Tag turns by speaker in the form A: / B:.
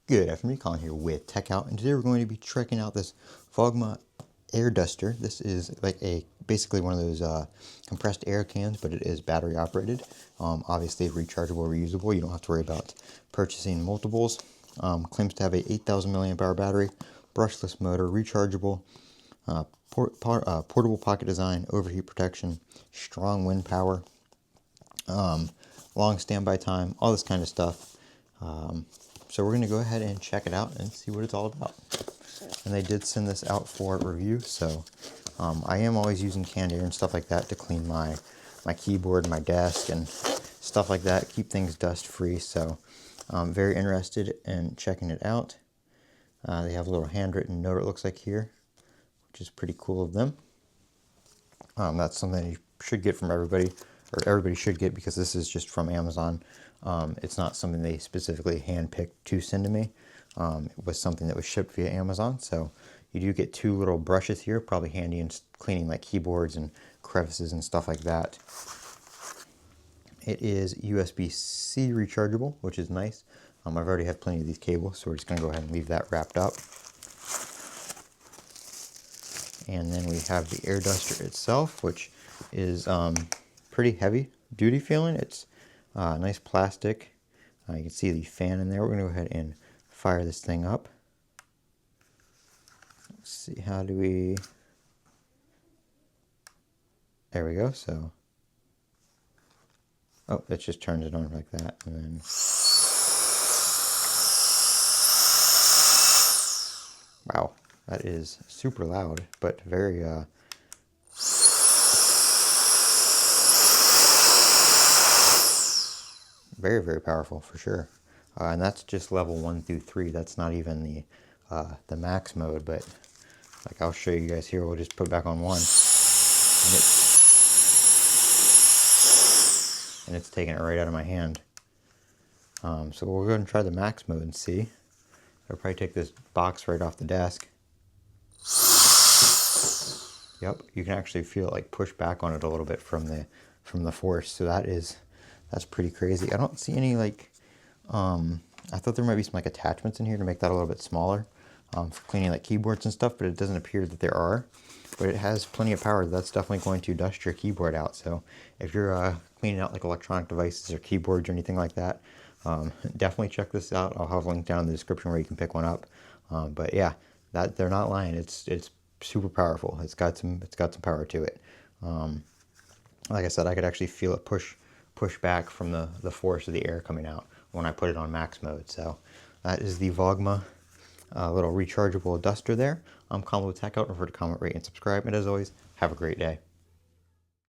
A: Good afternoon, Colin here with Techout, and today we're going to be checking out this Vogma air duster. This is like basically one of those compressed air cans, but it is battery operated. Obviously rechargeable, reusable. You don't have to worry about purchasing multiples. Claims to have a 8,000 milliamp hour battery, brushless motor, rechargeable, portable pocket design, overheat protection, strong wind power, long standby time, all this kind of stuff. So we're going to go ahead and check it out and see what it's all about. And they did send this out for review, so I am always using canned air and stuff like that to clean my keyboard, my desk, and stuff like that, keep things dust free. So I'm very interested in checking it out. They have a little handwritten note, it looks like here, which is pretty cool of them. That's something you should get from everybody, or everybody should get, because this is just from Amazon. It's not something they specifically handpicked to send to me. It was something that was shipped via Amazon. So you do get two little brushes here, probably handy in cleaning like keyboards and crevices and stuff like that. It is USB-C rechargeable, which is nice. I've already have plenty of these cables, so we're just going to go ahead and leave that wrapped up. And then we have the air duster itself, which is pretty heavy duty feeling. It's nice plastic. You can see the fan in there. We're going to go ahead and fire this thing up. Let's see, how do we... There we go. So, oh, that just turns it on like that, and then... Wow, that is super loud, but very very, very powerful for sure. And that's just level 1 through 3. That's not even the max mode, but like I'll show you guys here. We'll just put back on 1, and it's taking it right out of my hand. So we'll go ahead and try the max mode and see. I'll probably take this box right off the desk. Yep, you can actually feel it like push back on it a little bit from the force. So that's pretty crazy. I don't see any like, I thought there might be some like attachments in here to make that a little bit smaller for cleaning like keyboards and stuff, but it doesn't appear that there are. But it has plenty of power. That's definitely going to dust your keyboard out. So if you're cleaning out like electronic devices or keyboards or anything like that, definitely check this out. I'll have a link down in the description where you can pick one up. But yeah, that they're not lying. It's super powerful. It's got some power to it. Like I said, I could actually feel it push back from the force of the air coming out when I put it on max mode. So that is the Vogma little rechargeable duster there. I'm Colin with Techout. Don't forget to comment, rate, and subscribe. And as always, have a great day.